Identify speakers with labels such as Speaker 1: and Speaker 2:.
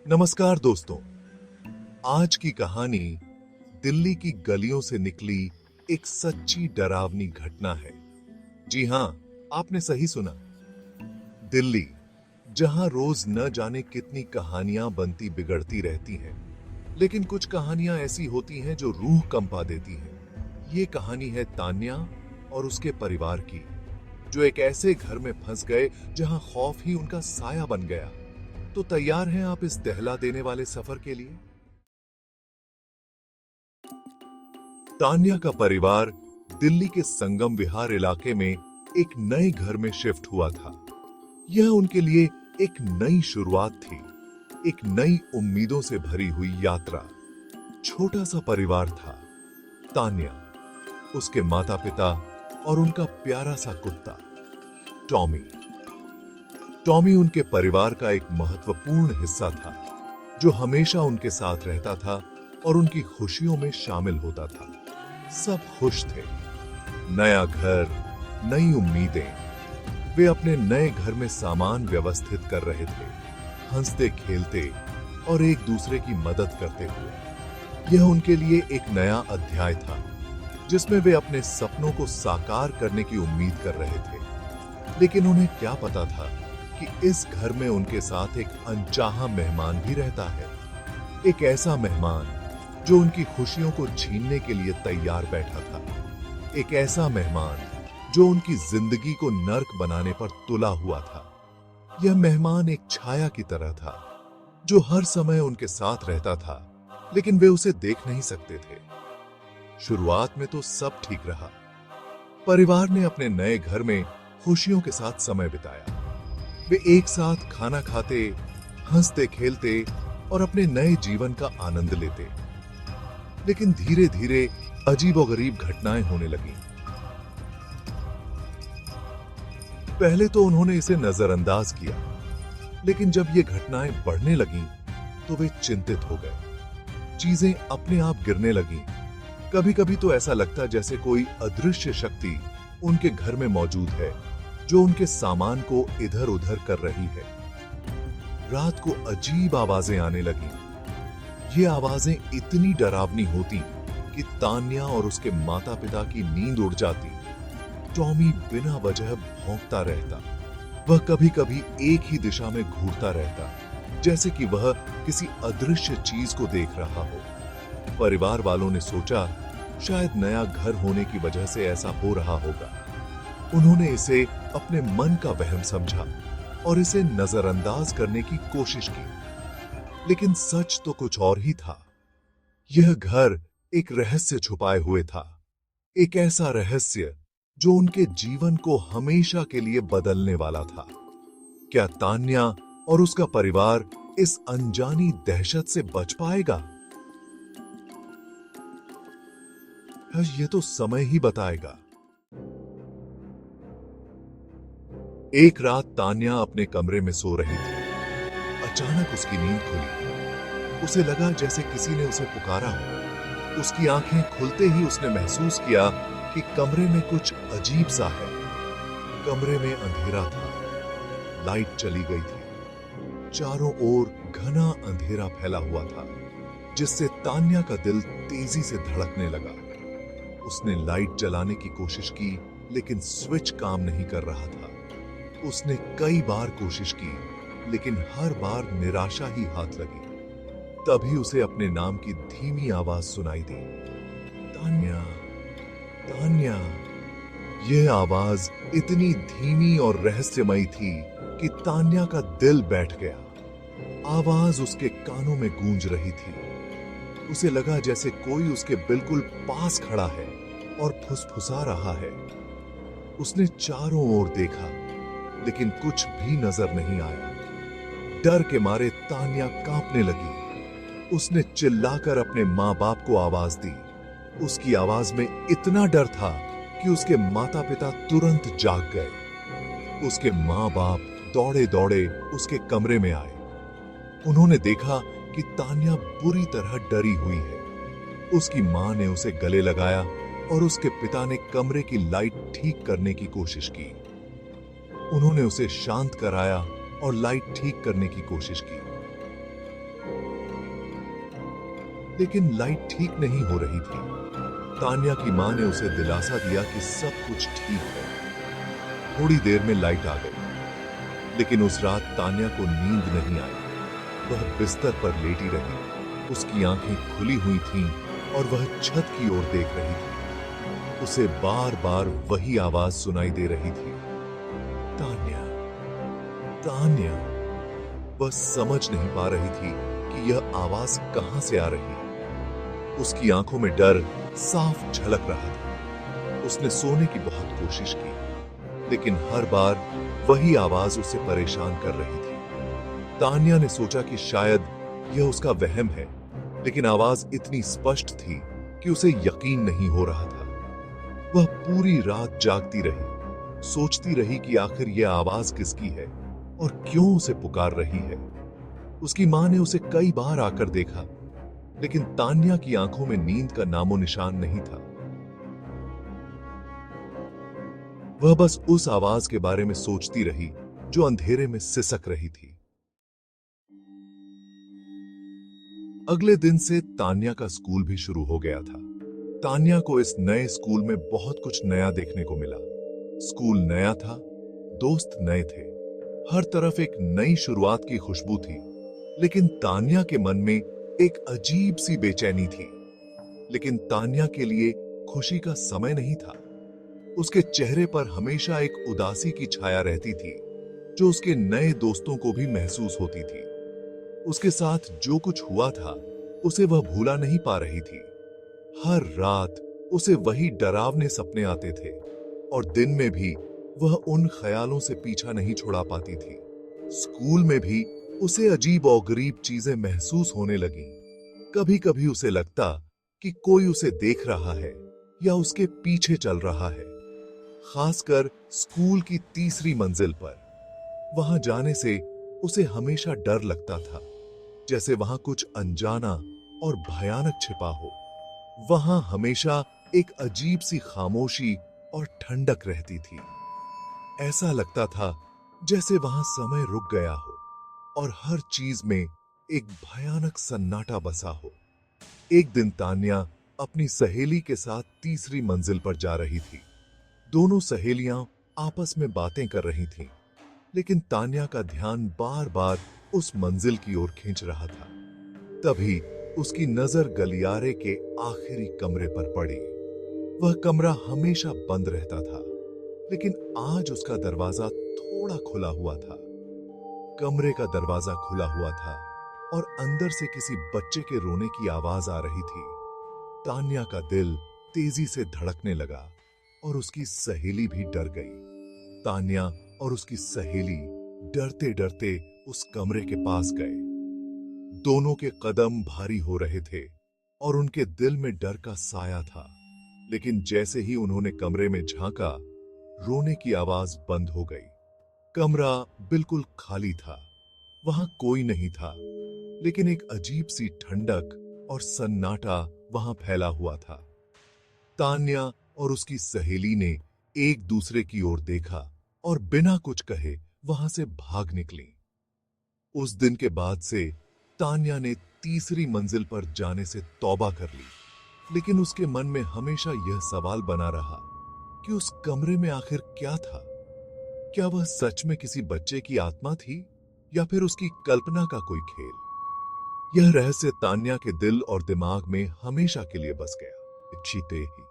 Speaker 1: नमस्कार दोस्तों। आज की कहानी दिल्ली की गलियों से निकली एक सच्ची डरावनी घटना है। जी हां, आपने सही सुना। दिल्ली, जहां रोज न जाने कितनी कहानियां बनती बिगड़ती रहती हैं, लेकिन कुछ कहानियां ऐसी होती हैं जो रूह कंपा देती हैं। ये कहानी है तान्या और उसके परिवार की, जो एक ऐसे घर में फंस गए जहां खौफ ही उनका साया बन गया। तो तैयार हैं आप इस दहला देने वाले सफर के लिए? तान्या का परिवार दिल्ली के संगम विहार इलाके में एक नए घर में शिफ्ट हुआ था। यह उनके लिए एक नई शुरुआत थी, एक नई उम्मीदों से भरी हुई यात्रा। छोटा सा परिवार था, तान्या, उसके माता पिता और उनका प्यारा सा कुत्ता टॉमी। टॉमी उनके परिवार का एक महत्वपूर्ण हिस्सा था, जो हमेशा उनके साथ रहता था और उनकी खुशियों में शामिल होता था। सब खुश थे। नया घर, नई उम्मीदें। वे अपने नए घर में सामान व्यवस्थित कर रहे थे, हंसते खेलते और एक दूसरे की मदद करते हुए। यह उनके लिए एक नया अध्याय था, जिसमें वे अपने सपनों को साकार करने की उम्मीद कर रहे थे। लेकिन उन्हें क्या पता था कि इस घर में उनके साथ एक अनचाहा मेहमान भी रहता है। एक ऐसा मेहमान जो उनकी खुशियों को छीनने के लिए तैयार बैठा था। एक ऐसा मेहमान जो उनकी जिंदगी को नर्क बनाने पर तुला हुआ था। यह मेहमान एक छाया की तरह था, जो हर समय उनके साथ रहता था, लेकिन वे उसे देख नहीं सकते थे। शुरुआत में तो सब ठीक रहा। परिवार ने अपने नए घर में खुशियों के साथ समय बिताया। वे एक साथ खाना खाते, हंसते खेलते और अपने नए जीवन का आनंद लेते। लेकिन धीरे धीरे अजीबोगरीब घटनाएं होने लगीं। पहले तो उन्होंने इसे नजरअंदाज किया, लेकिन जब ये घटनाएं बढ़ने लगीं, तो वे चिंतित हो गए। चीजें अपने आप गिरने लगीं। कभी कभी तो ऐसा लगता जैसे कोई अदृश्य शक्ति उनके घर में मौजूद है, जो उनके सामान को इधर उधर कर रही है। रात को अजीब आवाजें आने लगीं। ये आवाजें इतनी डरावनी होती कि तान्या और उसके माता पिता की नींद उड़ जाती। टॉमी बिना वजह भौंकता रहता। वह कभी कभी एक ही दिशा में घूरता रहता, जैसे कि वह किसी अदृश्य चीज को देख रहा हो। परिवार वालों ने सोचा, शायद नया घर होने की वजह से ऐसा हो रहा होगा। उन्होंने इसे अपने मन का वहम समझा और इसे नजरअंदाज करने की कोशिश की। लेकिन सच तो कुछ और ही था। यह घर एक रहस्य छुपाए हुए था, एक ऐसा रहस्य जो उनके जीवन को हमेशा के लिए बदलने वाला था। क्या तान्या और उसका परिवार इस अनजानी दहशत से बच पाएगा? यह तो समय ही बताएगा। एक रात तान्या अपने कमरे में सो रही थी। अचानक उसकी नींद खुली। उसे लगा जैसे किसी ने उसे पुकारा हो। उसकी आंखें खुलते ही उसने महसूस किया कि कमरे में कुछ अजीब सा है। कमरे में अंधेरा था, लाइट चली गई थी। चारों ओर घना अंधेरा फैला हुआ था, जिससे तान्या का दिल तेजी से धड़कने लगा। उसने लाइट जलाने की कोशिश की, लेकिन स्विच काम नहीं कर रहा था। उसने कई बार कोशिश की, लेकिन हर बार निराशा ही हाथ लगी। तभी उसे अपने नाम की धीमी आवाज सुनाई दी, तान्या, तान्या। यह आवाज इतनी धीमी और रहस्यमयी थी कि तान्या का दिल बैठ गया। आवाज उसके कानों में गूंज रही थी। उसे लगा जैसे कोई उसके बिल्कुल पास खड़ा है और फुसफुसा रहा है। उसने चारों ओर देखा, लेकिन कुछ भी नजर नहीं आया। डर के मारे तान्या कांपने लगी। उसने चिल्लाकर अपने माँ बाप को आवाज दी। उसकी आवाज में इतना डर था कि उसके माता पिता तुरंत जाग गए। उसके माँ बाप दौड़े दौड़े उसके कमरे में आए। उन्होंने देखा कि तान्या बुरी तरह डरी हुई है। उसकी माँ ने उसे गले लगाया और उसके पिता ने कमरे की लाइट ठीक करने की कोशिश की। उन्होंने उसे शांत कराया और लाइट ठीक करने की कोशिश की। लेकिन लाइट ठीक नहीं हो रही थी। तान्या की मां ने उसे दिलासा दिया कि सब कुछ ठीक है। थोड़ी देर में लाइट आ गई, लेकिन उस रात तान्या को नींद नहीं आई। वह बिस्तर पर लेटी रही। उसकी आंखें खुली हुई थीं और वह छत की ओर देख रही थी। उसे बार बार वही आवाज सुनाई दे रही थी, तान्या, तान्या। वह समझ नहीं पा रही थी कि यह आवाज कहां से आ रही है। उसकी आंखों में डर साफ झलक रहा था। उसने सोने की बहुत कोशिश की, लेकिन हर बार वही आवाज उसे परेशान कर रही थी। तान्या ने सोचा कि शायद यह उसका वहम है, लेकिन आवाज इतनी स्पष्ट थी कि उसे यकीन नहीं हो रहा था। वह पूरी रात जागती रही, सोचती रही कि आखिर यह आवाज किसकी है और क्यों उसे पुकार रही है। उसकी मां ने उसे कई बार आकर देखा, लेकिन तान्या की आंखों में नींद का नामो निशान नहीं था। वह बस उस आवाज के बारे में सोचती रही जो अंधेरे में सिसक रही थी। अगले दिन से तान्या का स्कूल भी शुरू हो गया था। तान्या को इस नए स्कूल में बहुत कुछ नया देखने को मिला। स्कूल नया था, दोस्त नए थे, हर तरफ एक नई शुरुआत की खुशबू थी। लेकिन तान्या के मन में एक अजीब सी बेचैनी थी। लेकिन तान्या के लिए खुशी का समय नहीं था। उसके चेहरे पर हमेशा एक उदासी की छाया रहती थी, जो उसके नए दोस्तों को भी महसूस होती थी। उसके साथ जो कुछ हुआ था, उसे वह भूला नहीं पा रही थी। हर रात उसे वही डरावने सपने आते थे और दिन में भी वह उन ख्यालों से पीछा नहीं छुड़ा पाती थी। स्कूल में भी उसे अजीब और गरीब चीजें महसूस होने लगी। कभी कभी उसे लगता कि कोई उसे देख रहा है या उसके पीछे चल रहा है, खासकर स्कूल की तीसरी मंजिल पर। वहां जाने से उसे हमेशा डर लगता था, जैसे वहां कुछ अनजाना और भयानक छिपा हो। वहां हमेशा एक अजीब सी खामोशी और ठंडक रहती थी। ऐसा लगता था जैसे वहां समय रुक गया हो और हर चीज में एक भयानक सन्नाटा बसा हो। एक दिन तान्या अपनी सहेली के साथ तीसरी मंजिल पर जा रही थी। दोनों सहेलियां आपस में बातें कर रही थीं, लेकिन तान्या का ध्यान बार बार उस मंजिल की ओर खींच रहा था। तभी उसकी नजर गलियारे के आखिरी कमरे पर पड़ी। वह कमरा हमेशा बंद रहता था, लेकिन आज उसका दरवाजा थोड़ा खुला हुआ था। कमरे का दरवाजा खुला हुआ था और अंदर से किसी बच्चे के रोने की आवाज आ रही थी। तान्या का दिल तेजी से धड़कने लगा और उसकी सहेली भी डर गई। तान्या और उसकी सहेली डरते डरते उस कमरे के पास गए। दोनों के कदम भारी हो रहे थे और उनके दिल में डर का साया था। लेकिन जैसे ही उन्होंने कमरे में झांका, रोने की आवाज बंद हो गई। कमरा बिल्कुल खाली था। वहां कोई नहीं था, लेकिन एक अजीब सी ठंडक और सन्नाटा वहां फैला हुआ था। तान्या और उसकी सहेली ने एक दूसरे की ओर देखा और बिना कुछ कहे वहां से भाग निकली। उस दिन के बाद से तान्या ने तीसरी मंजिल पर जाने से तौबा कर ली, लेकिन उसके मन में हमेशा यह सवाल बना रहा कि उस कमरे में आखिर क्या था। क्या वह सच में किसी बच्चे की आत्मा थी या फिर उसकी कल्पना का कोई खेल। यह रहस्य तान्या के दिल और दिमाग में हमेशा के लिए बस गया। जीते ही